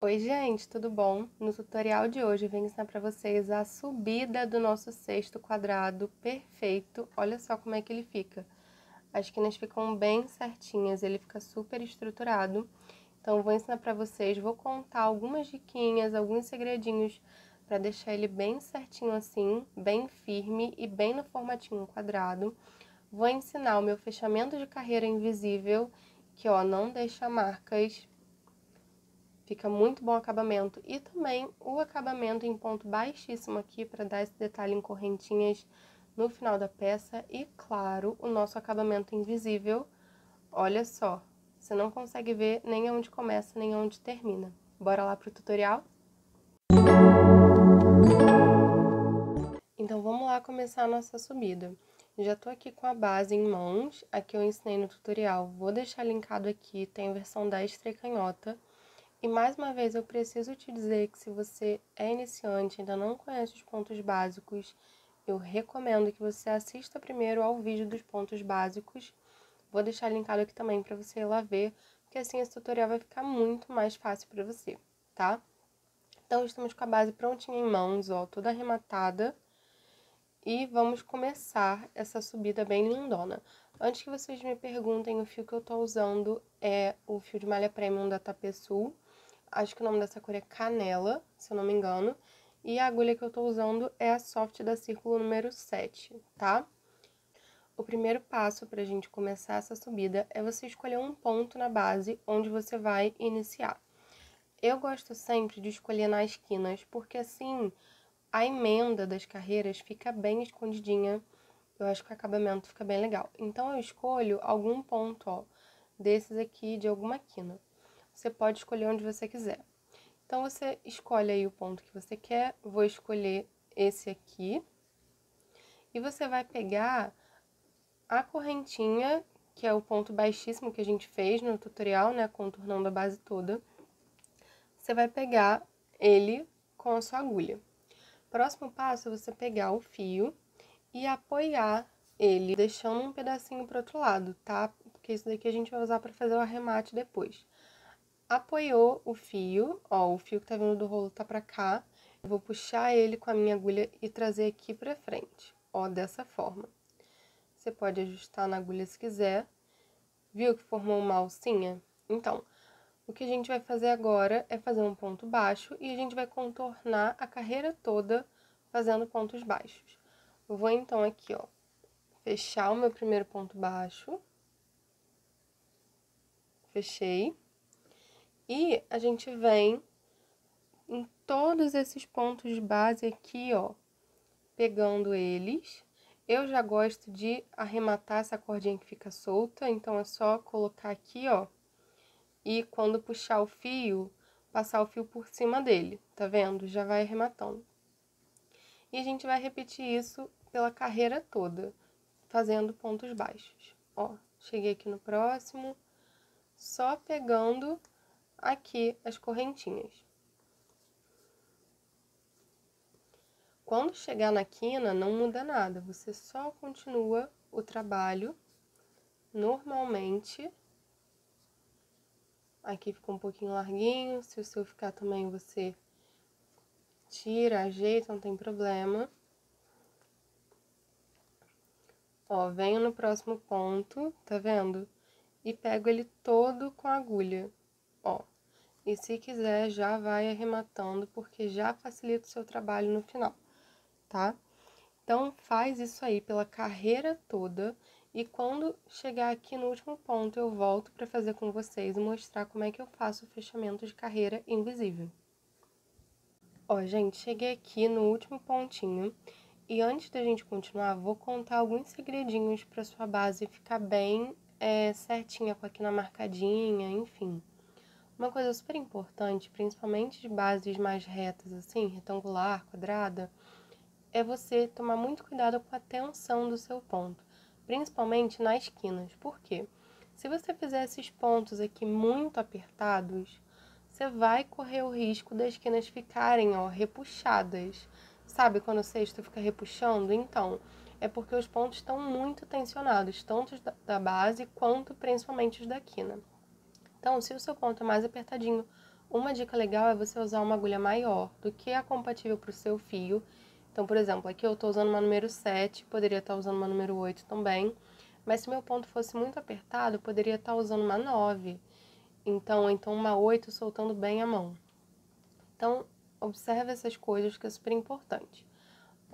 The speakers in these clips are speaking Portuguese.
Oi, gente, tudo bom? No tutorial de hoje eu vim ensinar para vocês a subida do nosso cesto quadrado perfeito. Olha só como é que ele fica. As esquinas ficam bem certinhas, ele fica super estruturado. Então eu vou ensinar para vocês, vou contar algumas diquinhas, alguns segredinhos para deixar ele bem certinho assim, bem firme e bem no formatinho quadrado. Vou ensinar o meu fechamento de carreira invisível, que ó, não deixa marcas. Fica muito bom o acabamento. E também o acabamento em ponto baixíssimo aqui, para dar esse detalhe em correntinhas no final da peça. E, claro, o nosso acabamento invisível. Olha só, você não consegue ver nem onde começa, nem onde termina. Bora lá pro tutorial? Então, vamos lá começar a nossa subida. Já tô aqui com a base em mãos, a que eu ensinei no tutorial. Vou deixar linkado aqui, tem a versão destra e canhota. E mais uma vez eu preciso te dizer que se você é iniciante, ainda não conhece os pontos básicos, eu recomendo que você assista primeiro ao vídeo dos pontos básicos. Vou deixar linkado aqui também para você ir lá ver, porque assim esse tutorial vai ficar muito mais fácil para você, tá? Então estamos com a base prontinha em mãos, ó, toda arrematada. E vamos começar essa subida bem lindona. Antes que vocês me perguntem, o fio que eu tô usando é o fio de malha premium da Tapesul. Acho que o nome dessa cor é Canela, se eu não me engano. E a agulha que eu tô usando é a Soft da Círculo número 7, tá? O primeiro passo pra gente começar essa subida é você escolher um ponto na base onde você vai iniciar. Eu gosto sempre de escolher nas esquinas, porque assim a emenda das carreiras fica bem escondidinha. Eu acho que o acabamento fica bem legal. Então eu escolho algum ponto, ó, desses aqui de alguma quina. Você pode escolher onde você quiser. Então, você escolhe aí o ponto que você quer, vou escolher esse aqui. E você vai pegar a correntinha, que é o ponto baixíssimo que a gente fez no tutorial, né, contornando a base toda. Você vai pegar ele com a sua agulha. Próximo passo é você pegar o fio e apoiar ele, deixando um pedacinho pro outro lado, tá? Porque isso daqui a gente vai usar para fazer o arremate depois. Apoiou o fio, ó, o fio que tá vindo do rolo tá pra cá. Eu vou puxar ele com a minha agulha e trazer aqui pra frente, ó, dessa forma. Você pode ajustar na agulha se quiser. Viu que formou uma alcinha? Então, o que a gente vai fazer agora é fazer um ponto baixo e a gente vai contornar a carreira toda fazendo pontos baixos. Eu vou então aqui, ó, fechar o meu primeiro ponto baixo. Fechei. E a gente vem em todos esses pontos de base aqui, ó, pegando eles. Eu já gosto de arrematar essa cordinha que fica solta, então é só colocar aqui, ó, e quando puxar o fio, passar o fio por cima dele, tá vendo? Já vai arrematando. E a gente vai repetir isso pela carreira toda, fazendo pontos baixos. Ó, cheguei aqui no próximo, só pegando aqui as correntinhas. Quando chegar na quina, não muda nada, você só continua o trabalho normalmente. Aqui ficou um pouquinho larguinho, se o seu ficar também você tira, ajeita, não tem problema. Ó, venho no próximo ponto, tá vendo? E pego ele todo com a agulha, ó. E se quiser, já vai arrematando, porque já facilita o seu trabalho no final, tá? Então, faz isso aí pela carreira toda e quando chegar aqui no último ponto, eu volto para fazer com vocês e mostrar como é que eu faço o fechamento de carreira invisível. Ó, gente, cheguei aqui no último pontinho e antes da gente continuar, vou contar alguns segredinhos para sua base ficar bem certinha, com a quina marcadinha, enfim. Uma coisa super importante, principalmente de bases mais retas assim, retangular, quadrada, é você tomar muito cuidado com a tensão do seu ponto, principalmente nas esquinas. Por quê? Se você fizer esses pontos aqui muito apertados, você vai correr o risco das esquinas ficarem, ó, repuxadas. Sabe quando o cesto fica repuxando? Então, é porque os pontos estão muito tensionados, tanto os da base quanto principalmente os da quina. Então, se o seu ponto é mais apertadinho, Uma dica legal é você usar uma agulha maior do que a compatível para o seu fio. Então, por exemplo, aqui eu estou usando uma número 7, poderia estar usando uma número 8 também. Mas se meu ponto fosse muito apertado, eu poderia estar usando uma 9. Então uma 8 soltando bem a mão. Então, observe essas coisas que é super importante.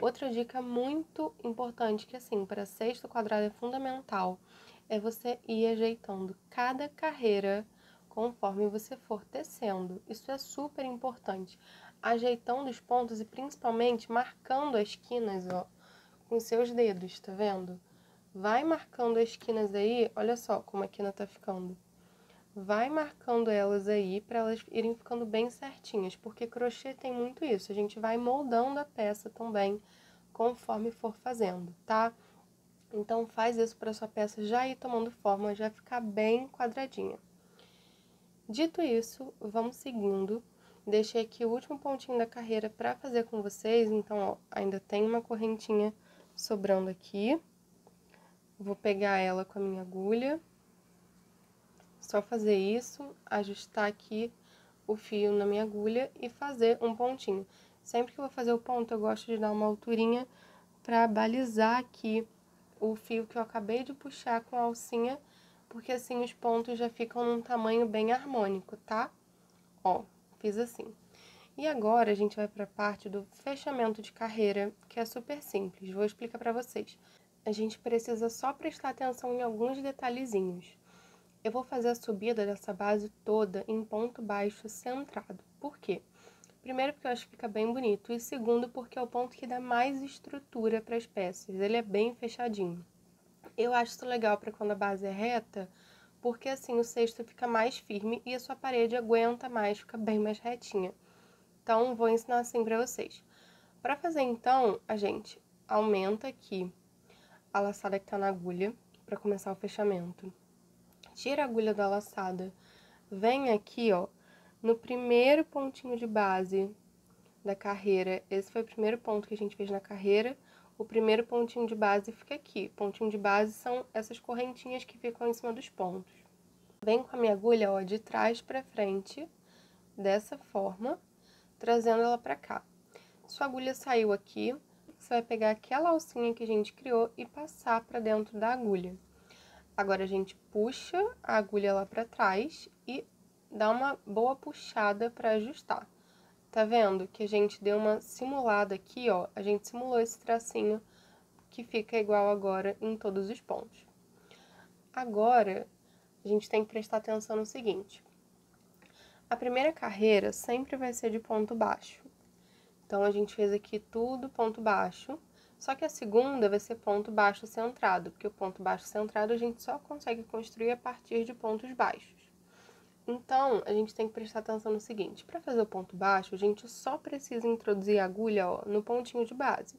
Outra dica muito importante que, assim, para sexto quadrado é fundamental, é você ir ajeitando cada carreira conforme você for tecendo. Isso é super importante. Ajeitando os pontos e principalmente marcando as quinas, ó, com seus dedos, tá vendo? Vai marcando as quinas aí, olha só como a quina tá ficando. Vai marcando elas aí para elas irem ficando bem certinhas, porque crochê tem muito isso. A gente vai moldando a peça também conforme for fazendo, tá? Então faz isso para sua peça já ir tomando forma, já ficar bem quadradinha. Dito isso, vamos seguindo. Deixei aqui o último pontinho da carreira para fazer com vocês, então ó, ainda tem uma correntinha sobrando aqui. Vou pegar ela com a minha agulha. Só fazer isso, ajustar aqui o fio na minha agulha e fazer um pontinho. Sempre que eu vou fazer o ponto, eu gosto de dar uma alturinha para balizar aqui o fio que eu acabei de puxar com a alcinha, porque assim os pontos já ficam num tamanho bem harmônico, tá? Ó, fiz assim. E agora a gente vai para a parte do fechamento de carreira, que é super simples. Vou explicar para vocês. A gente precisa só prestar atenção em alguns detalhezinhos. Eu vou fazer a subida dessa base toda em ponto baixo centrado. Por quê? Primeiro porque eu acho que fica bem bonito, e segundo porque é o ponto que dá mais estrutura para as peças, ele é bem fechadinho. Eu acho isso legal para quando a base é reta, porque assim o cesto fica mais firme e a sua parede aguenta mais, fica bem mais retinha. Então, vou ensinar assim para vocês. Para fazer então, a gente aumenta aqui a laçada que tá na agulha, para começar o fechamento. Tira a agulha da laçada, vem aqui, ó, no primeiro pontinho de base da carreira. Esse foi o primeiro ponto que a gente fez na carreira. O primeiro pontinho de base fica aqui. Pontinho de base são essas correntinhas que ficam em cima dos pontos. Vem com a minha agulha, ó, de trás pra frente, dessa forma, trazendo ela pra cá. Sua agulha saiu aqui, você vai pegar aquela alcinha que a gente criou e passar pra dentro da agulha. Agora, a gente puxa a agulha lá pra trás e dá uma boa puxada pra ajustar. Tá vendo que a gente deu uma simulada aqui, ó? A gente simulou esse tracinho que fica igual agora em todos os pontos. Agora, a gente tem que prestar atenção no seguinte. A primeira carreira sempre vai ser de ponto baixo. Então, a gente fez aqui tudo ponto baixo. Só que a segunda vai ser ponto baixo centrado, porque o ponto baixo centrado a gente só consegue construir a partir de pontos baixos. Então, a gente tem que prestar atenção no seguinte, para fazer o ponto baixo, a gente só precisa introduzir a agulha, ó, no pontinho de base.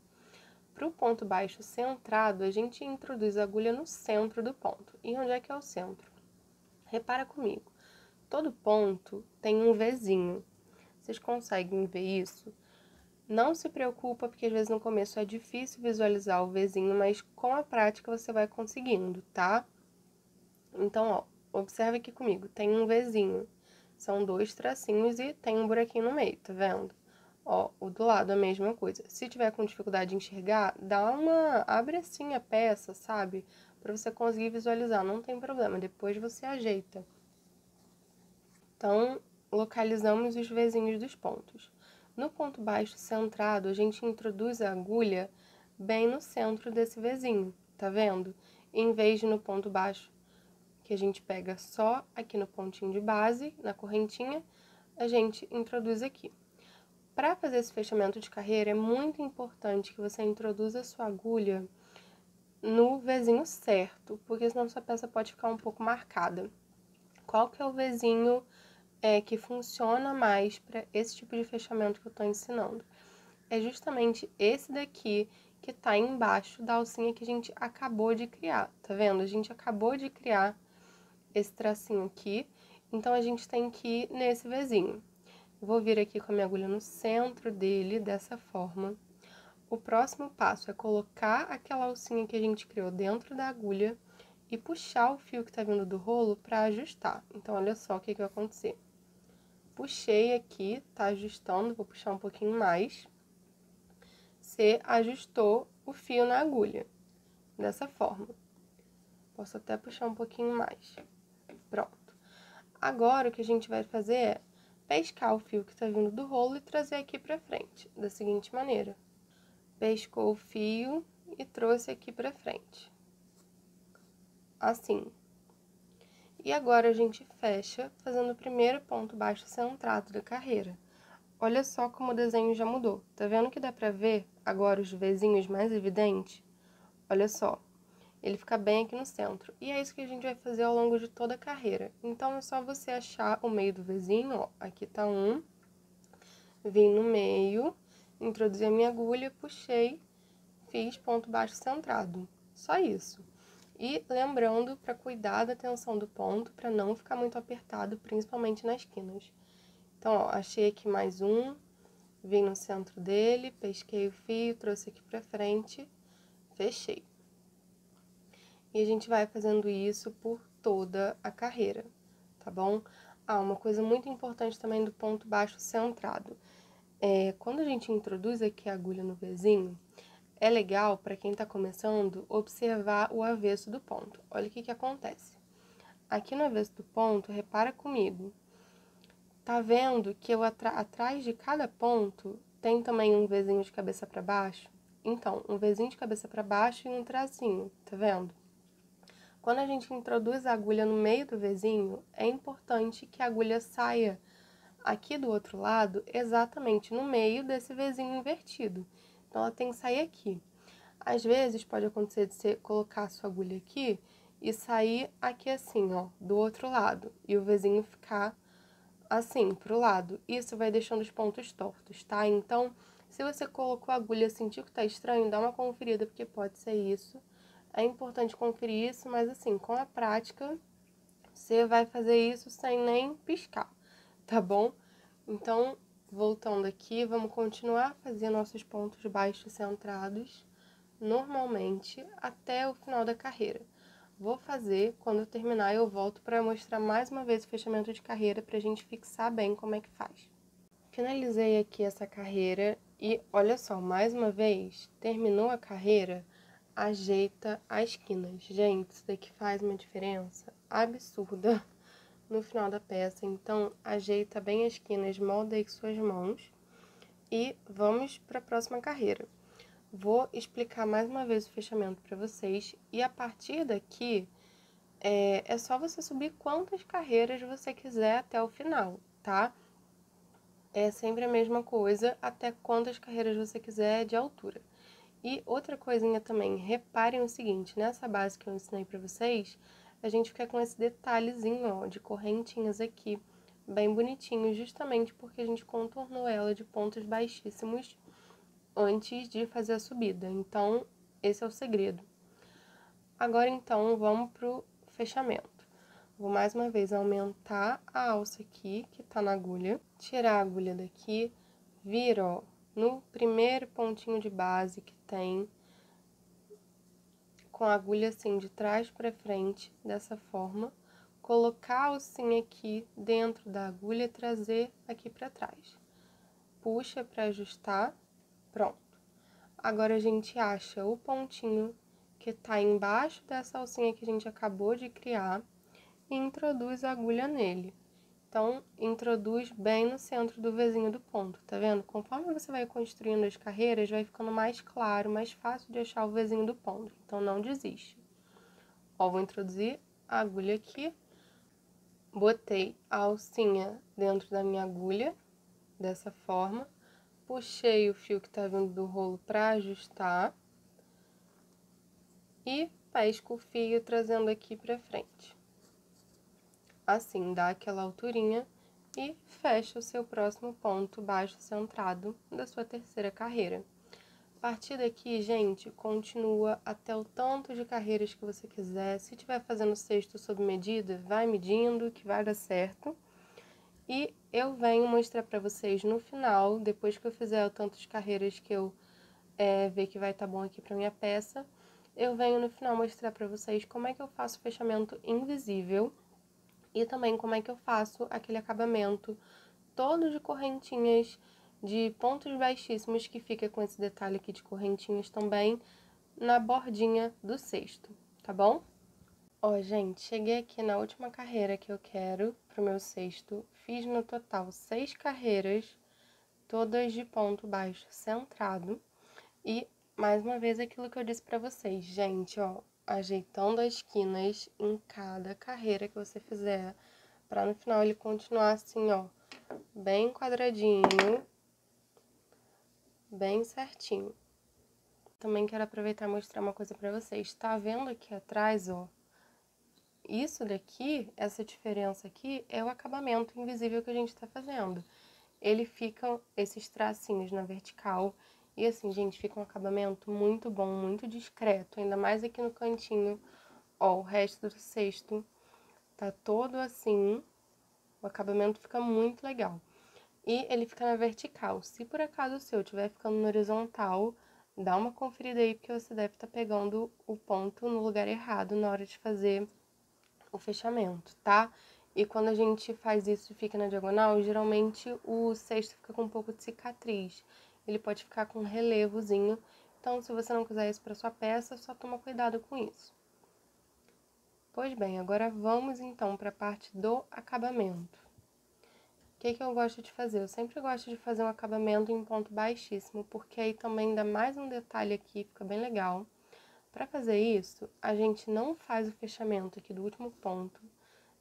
Para o ponto baixo centrado, a gente introduz a agulha no centro do ponto. E onde é que é o centro? Repara comigo, todo ponto tem um Vzinho. Vocês conseguem ver isso? Não se preocupa, porque às vezes no começo é difícil visualizar o Vzinho, mas com a prática você vai conseguindo, tá? Então, ó, observa aqui comigo, tem um Vzinho. São dois tracinhos e tem um buraquinho no meio, tá vendo? Ó, o do lado a mesma coisa. Se tiver com dificuldade de enxergar, abre assim a peça, sabe? Pra você conseguir visualizar, não tem problema, depois você ajeita. Então, localizamos os Vzinhos dos pontos. No ponto baixo centrado, a gente introduz a agulha bem no centro desse Vzinho, tá vendo? Em vez de no ponto baixo, que a gente pega só aqui no pontinho de base, na correntinha, a gente introduz aqui. Para fazer esse fechamento de carreira, é muito importante que você introduza a sua agulha no Vzinho certo, porque senão sua peça pode ficar um pouco marcada. Qual que é o Vzinho que funciona mais para esse tipo de fechamento que eu estou ensinando? É justamente esse daqui que tá embaixo da alcinha que a gente acabou de criar, tá vendo? A gente acabou de criar esse tracinho aqui, então a gente tem que ir nesse Vzinho. Vou vir aqui com a minha agulha no centro dele, dessa forma. O próximo passo é colocar aquela alcinha que a gente criou dentro da agulha e puxar o fio que tá vindo do rolo para ajustar. Então, olha só o que vai acontecer. puxei aqui, tá ajustando, vou puxar um pouquinho mais. Você ajustou o fio na agulha, dessa forma. Posso até puxar um pouquinho mais. Pronto. Agora, o que a gente vai fazer é pescar o fio que tá vindo do rolo e trazer aqui pra frente, da seguinte maneira. Pescou o fio e trouxe aqui pra frente. Assim. E agora a gente fecha fazendo o primeiro ponto baixo centrado da carreira. Olha só como o desenho já mudou. Tá vendo que dá pra ver agora os Vzinhos mais evidentes? Olha só, ele fica bem aqui no centro. E é isso que a gente vai fazer ao longo de toda a carreira. Então, é só você achar o meio do Vzinho, ó. Aqui tá um. Vim no meio, introduzi a minha agulha, puxei, fiz ponto baixo centrado. Só isso. E lembrando para cuidar da tensão do ponto, para não ficar muito apertado, principalmente nas quinas. Então, ó, achei aqui mais um, vim no centro dele, pesquei o fio, trouxe aqui pra frente, fechei. E a gente vai fazendo isso por toda a carreira, tá bom? Ah, uma coisa muito importante também do ponto baixo centrado. Quando a gente introduz aqui a agulha no Vzinho, é legal, para quem tá começando, observar o avesso do ponto. Olha o que acontece. Aqui no avesso do ponto, repara comigo. Tá vendo que eu atrás de cada ponto tem também um Vzinho de cabeça para baixo? Então, um Vzinho de cabeça para baixo e um tracinho, tá vendo? Quando a gente introduz a agulha no meio do Vzinho, é importante que a agulha saia aqui do outro lado, exatamente no meio desse Vzinho invertido. Então, ela tem que sair aqui. Às vezes, pode acontecer de você colocar a sua agulha aqui e sair aqui assim, ó, do outro lado. E o Vzinho ficar assim, pro lado. Isso vai deixando os pontos tortos, tá? Então, se você colocou a agulha e sentiu que tá estranho, dá uma conferida, porque pode ser isso. É importante conferir isso, mas assim, com a prática, você vai fazer isso sem nem piscar, tá bom? Então, voltando aqui, vamos continuar a fazer nossos pontos baixos centrados normalmente até o final da carreira. Vou fazer, quando eu terminar eu volto para mostrar mais uma vez o fechamento de carreira para a gente fixar bem como é que faz. Finalizei aqui essa carreira e olha só, mais uma vez, terminou a carreira, ajeita as quinas. Gente, isso daqui faz uma diferença absurda no final da peça, então ajeita bem as quinas, molda aí com suas mãos e vamos para a próxima carreira. Vou explicar mais uma vez o fechamento para vocês e a partir daqui é só você subir quantas carreiras você quiser até o final, tá? É sempre a mesma coisa, até quantas carreiras você quiser de altura. E outra coisinha também, reparem o seguinte, nessa base que eu ensinei para vocês, a gente fica com esse detalhezinho, ó, de correntinhas aqui, bem bonitinho, justamente porque a gente contornou ela de pontos baixíssimos antes de fazer a subida. Então, esse é o segredo. Agora, então, vamos pro fechamento. Vou mais uma vez aumentar a alça aqui, que tá na agulha, tirar a agulha daqui, vir, ó, no primeiro pontinho de base que tem, com a agulha assim de trás pra frente, dessa forma, colocar a alcinha aqui dentro da agulha e trazer aqui pra trás. Puxa pra ajustar, pronto. Agora, a gente acha o pontinho que tá embaixo dessa alcinha que a gente acabou de criar e introduz a agulha nele. Então, introduz bem no centro do Vzinho do ponto, tá vendo? Conforme você vai construindo as carreiras, vai ficando mais claro, mais fácil de achar o Vzinho do ponto. Então, não desiste. Ó, vou introduzir a agulha aqui. Botei a alcinha dentro da minha agulha, dessa forma. Puxei o fio que tá vindo do rolo pra ajustar. E pesco o fio trazendo aqui pra frente. Assim, dá aquela alturinha e fecha o seu próximo ponto baixo centrado da sua terceira carreira. A partir daqui, gente, continua até o tanto de carreiras que você quiser. Se estiver fazendo cesto sob medida, vai medindo que vai dar certo. E eu venho mostrar pra vocês no final, depois que eu fizer o tanto de carreiras que eu ver que vai estar bom aqui pra minha peça, eu venho no final mostrar pra vocês como é que eu faço o fechamento invisível e também como é que eu faço aquele acabamento todo de correntinhas, de pontos baixíssimos, que fica com esse detalhe aqui de correntinhas também na bordinha do cesto, tá bom? Ó, gente, cheguei aqui na última carreira que eu quero pro meu cesto. Fiz no total 6 carreiras, todas de ponto baixo centrado. E, mais uma vez, aquilo que eu disse pra vocês, gente, ó, ajeitando as esquinas em cada carreira que você fizer, pra no final ele continuar assim, ó, bem quadradinho, bem certinho. Também quero aproveitar e mostrar uma coisa pra vocês. Tá vendo aqui atrás, ó? Isso daqui, essa diferença aqui, é o acabamento invisível que a gente tá fazendo. Ele fica esses tracinhos na vertical. E assim, gente, fica um acabamento muito bom, muito discreto. Ainda mais aqui no cantinho. Ó, o resto do cesto tá todo assim. O acabamento fica muito legal. E ele fica na vertical. Se por acaso o seu estiver ficando no horizontal, dá uma conferida aí, porque você deve estar pegando o ponto no lugar errado na hora de fazer o fechamento, tá? E quando a gente faz isso e fica na diagonal, geralmente o cesto fica com um pouco de cicatriz. Ele pode ficar com um relevozinho. Então, se você não quiser isso para sua peça, só toma cuidado com isso. Pois bem, agora vamos então para a parte do acabamento. O que eu gosto de fazer? Eu sempre gosto de fazer um acabamento em ponto baixíssimo, porque aí também dá mais um detalhe aqui, fica bem legal. Para fazer isso, a gente não faz o fechamento aqui do último ponto,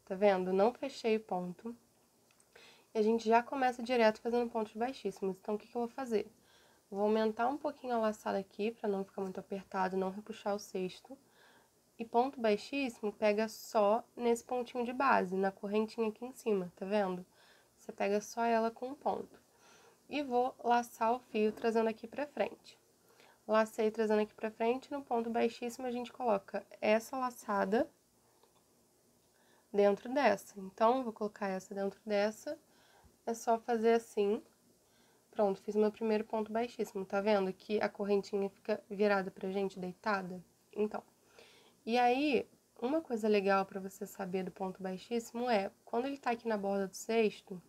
tá vendo? Não fechei o ponto. E a gente já começa direto fazendo pontos baixíssimos. Então, o que eu vou fazer? Vou aumentar um pouquinho a laçada aqui, para não ficar muito apertado, não repuxar o cesto. E ponto baixíssimo pega só nesse pontinho de base, na correntinha aqui em cima, tá vendo? Você pega só ela com um ponto. E vou laçar o fio trazendo aqui pra frente. Lacei trazendo aqui pra frente, no ponto baixíssimo a gente coloca essa laçada dentro dessa. Então, vou colocar essa dentro dessa, é só fazer assim. Pronto, fiz meu primeiro ponto baixíssimo, tá vendo que a correntinha fica virada pra gente, deitada? Então, e aí, uma coisa legal pra você saber do ponto baixíssimo é, quando ele tá aqui na borda do cesto,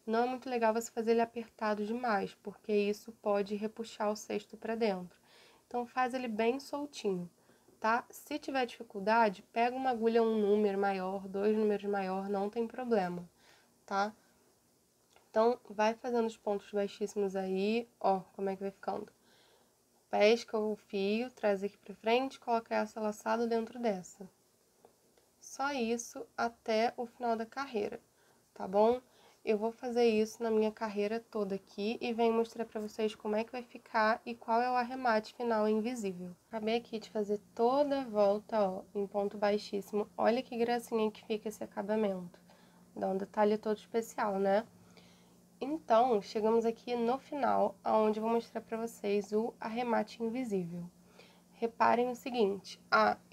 não é muito legal você fazer ele apertado demais, porque isso pode repuxar o cesto pra dentro. Então, faz ele bem soltinho, tá? Se tiver dificuldade, pega uma agulha um número maior, 2 números maior, não tem problema, tá? Então, vai fazendo os pontos baixíssimos aí, ó, como é que vai ficando. Pesca o fio, traz aqui pra frente, coloca essa laçada dentro dessa. Só isso até o final da carreira, tá bom? Eu vou fazer isso na minha carreira toda aqui e venho mostrar pra vocês como é que vai ficar e qual é o arremate final invisível. Acabei aqui de fazer toda a volta, ó, em ponto baixíssimo. Olha que gracinha que fica esse acabamento. Dá um detalhe todo especial, né? Então, chegamos aqui no final, onde eu vou mostrar pra vocês o arremate invisível. Reparem o seguinte,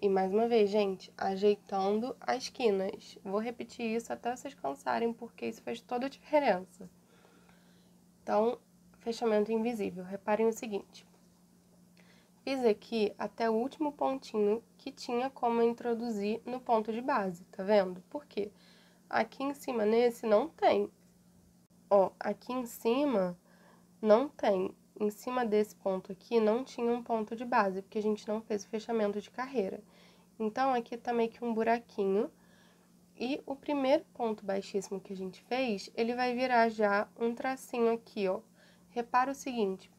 e mais uma vez, gente, ajeitando as quinas. Vou repetir isso até vocês cansarem, porque isso faz toda a diferença. Então, fechamento invisível. Reparem o seguinte, fiz aqui até o último pontinho que tinha como introduzir no ponto de base, tá vendo? Por quê? Aqui em cima, nesse, não tem. Ó, aqui em cima, não tem. Em cima desse ponto aqui, não tinha um ponto de base, porque a gente não fez o fechamento de carreira. Então, aqui tá meio que um buraquinho. E o primeiro ponto baixíssimo que a gente fez, ele vai virar já um tracinho aqui, ó. Repara o seguinte.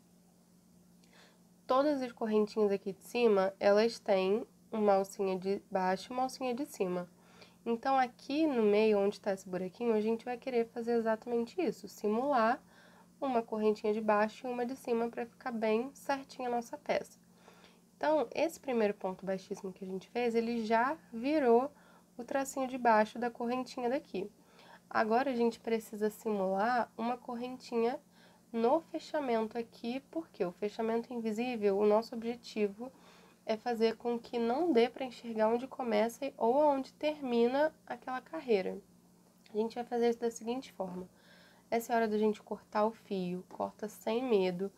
Todas as correntinhas aqui de cima, elas têm uma alcinha de baixo e uma alcinha de cima. Então, aqui no meio, onde tá esse buraquinho, a gente vai querer fazer exatamente isso. Simular uma correntinha de baixo e uma de cima para ficar bem certinha a nossa peça. Então, esse primeiro ponto baixíssimo que a gente fez, ele já virou o tracinho de baixo da correntinha daqui. Agora, a gente precisa simular uma correntinha no fechamento aqui, porque o fechamento invisível, o nosso objetivo é fazer com que não dê para enxergar onde começa ou onde termina aquela carreira. A gente vai fazer isso da seguinte forma. Essa é a hora da gente cortar o fio, corta sem medo,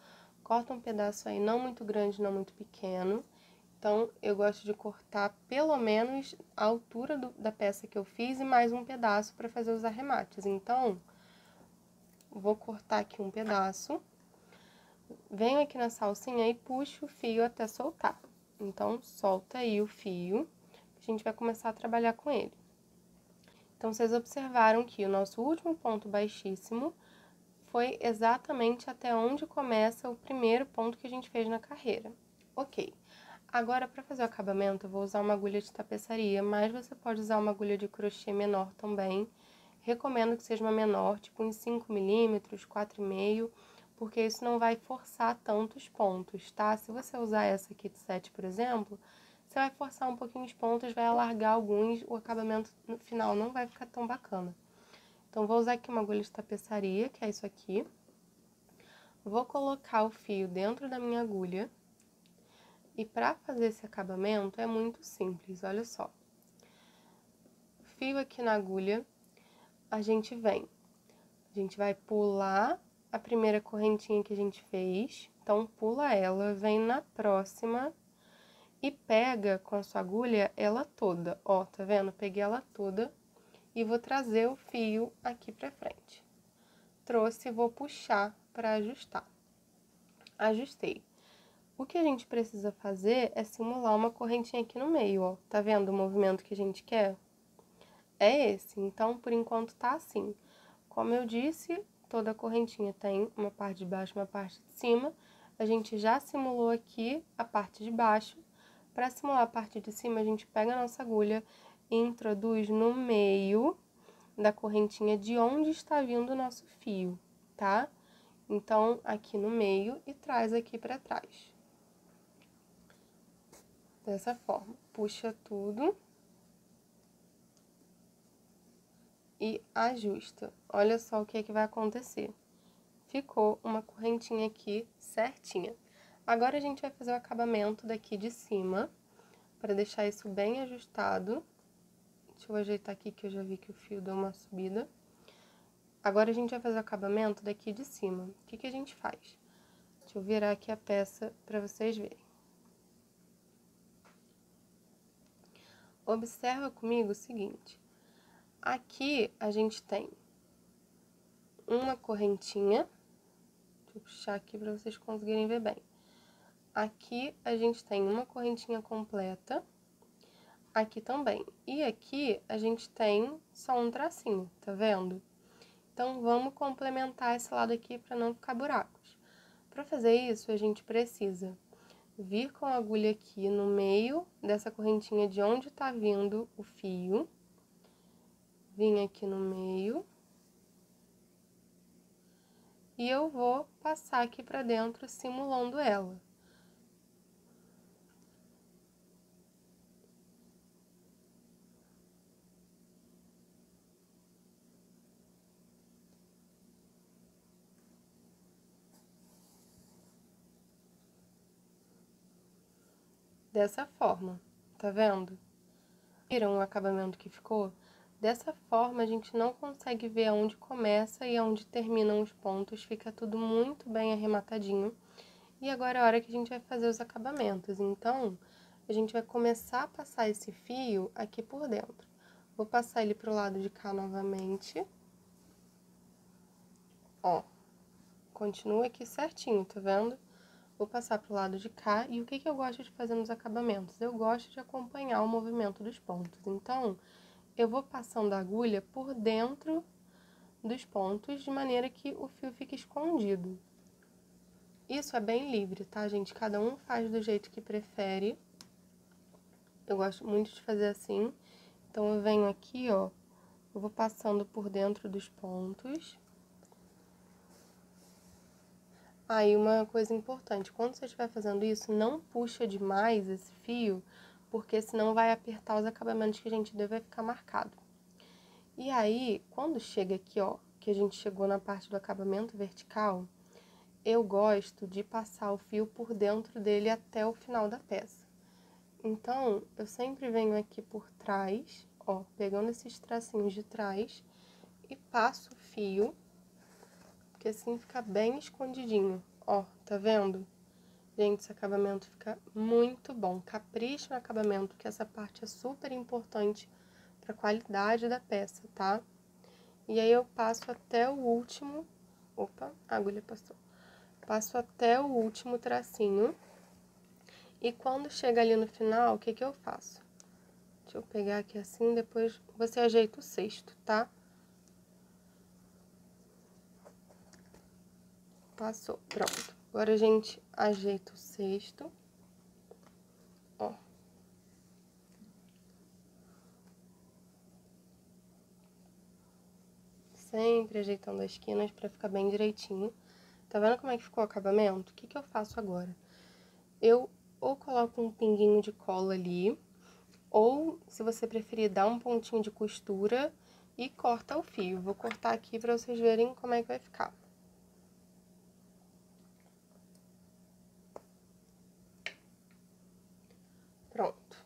corta um pedaço aí não muito grande, não muito pequeno. Então, eu gosto de cortar pelo menos a altura da peça que eu fiz e mais um pedaço para fazer os arremates. Então, vou cortar aqui um pedaço, venho aqui na salsinha e puxo o fio até soltar. Então, solta aí o fio, a gente vai começar a trabalhar com ele. Então, vocês observaram que o nosso último ponto baixíssimo foi exatamente até onde começa o primeiro ponto que a gente fez na carreira. Ok. Agora, para fazer o acabamento, eu vou usar uma agulha de tapeçaria, mas você pode usar uma agulha de crochê menor também. Recomendo que seja uma menor, tipo uns 5 milímetros, 4,5, porque isso não vai forçar tantos pontos, tá? Se você usar essa aqui de 7, por exemplo, você vai forçar um pouquinho os pontos, vai alargar alguns, o acabamento no final não vai ficar tão bacana. Então, vou usar aqui uma agulha de tapeçaria, que é isso aqui. Vou colocar o fio dentro da minha agulha. E para fazer esse acabamento é muito simples, olha só. Fio aqui na agulha, a gente vai pular a primeira correntinha que a gente fez. Então, pula ela, vem na próxima e pega com a sua agulha ela toda. Ó, tá vendo? Peguei ela toda e vou trazer o fio aqui pra frente. Trouxe e vou puxar para ajustar. Ajustei. O que a gente precisa fazer é simular uma correntinha aqui no meio, ó. Tá vendo o movimento que a gente quer? É esse. Então, por enquanto, tá assim. Como eu disse, toda correntinha tem uma parte de baixo e uma parte de cima. A gente já simulou aqui a parte de baixo. Para simular a parte de cima, a gente pega a nossa agulha e introduz no meio da correntinha de onde está vindo o nosso fio, tá? Então, aqui no meio e traz aqui para trás. Dessa forma, puxa tudo e ajusta. Olha só o que é que vai acontecer. Ficou uma correntinha aqui certinha. Agora, a gente vai fazer o acabamento daqui de cima, para deixar isso bem ajustado. Deixa eu ajeitar aqui, que eu já vi que o fio deu uma subida. Agora, a gente vai fazer o acabamento daqui de cima. O que que a gente faz? Deixa eu virar aqui a peça para vocês verem. Observa comigo o seguinte. Aqui, a gente tem uma correntinha. Deixa eu puxar aqui para vocês conseguirem ver bem. Aqui, a gente tem uma correntinha completa. Aqui também. E aqui, a gente tem só um tracinho, tá vendo? Então, vamos complementar esse lado aqui para não ficar buracos. Para fazer isso, a gente precisa vir com a agulha aqui no meio dessa correntinha de onde tá vindo o fio. Vim aqui no meio. E eu vou passar aqui pra dentro, simulando ela. Dessa forma, tá vendo? Viram o acabamento que ficou? Dessa forma, a gente não consegue ver aonde começa e aonde terminam os pontos, fica tudo muito bem arrematadinho. E agora é a hora que a gente vai fazer os acabamentos. Então, a gente vai começar a passar esse fio aqui por dentro. Vou passar ele pro lado de cá novamente. Ó, continua aqui certinho, tá vendo? Vou passar pro lado de cá, e o que eu gosto de fazer nos acabamentos? Eu gosto de acompanhar o movimento dos pontos. Então, eu vou passando a agulha por dentro dos pontos, de maneira que o fio fique escondido. Isso é bem livre, tá, gente? Cada um faz do jeito que prefere. Eu gosto muito de fazer assim. Então, eu venho aqui, ó, eu vou passando por dentro dos pontos. Aí, uma coisa importante, quando você estiver fazendo isso, não puxa demais esse fio, porque senão vai apertar os acabamentos que a gente deu, vai ficar marcado. E aí, quando chega aqui, ó, que a gente chegou na parte do acabamento vertical, eu gosto de passar o fio por dentro dele até o final da peça. Então, eu sempre venho aqui por trás, ó, pegando esses tracinhos de trás e passo o fio, porque assim fica bem escondidinho. Ó, tá vendo? Gente, esse acabamento fica muito bom. Capricha no acabamento, que essa parte é super importante para a qualidade da peça, tá? E aí eu passo até o último Opa, a agulha passou. Passo até o último tracinho. E quando chega ali no final, o que que eu faço? Deixa eu pegar aqui assim, depois você ajeita o cesto, tá? Passou, pronto. Agora a gente ajeita o cesto. Ó. Sempre ajeitando as esquinas pra ficar bem direitinho. Tá vendo como é que ficou o acabamento? O que que eu faço agora? Eu ou coloco um pinguinho de cola ali, ou, se você preferir, dá um pontinho de costura e corta o fio. Vou cortar aqui pra vocês verem como é que vai ficar. Pronto.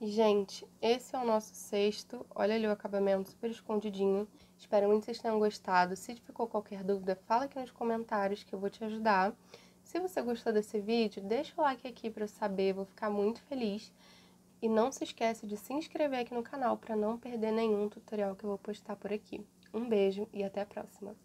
Gente, esse é o nosso cesto. Olha ali o acabamento super escondidinho. Espero muito que vocês tenham gostado. Se ficou qualquer dúvida, fala aqui nos comentários que eu vou te ajudar. Se você gostou desse vídeo, deixa o like aqui para eu saber, vou ficar muito feliz. E não se esquece de se inscrever aqui no canal para não perder nenhum tutorial que eu vou postar por aqui. Um beijo e até a próxima!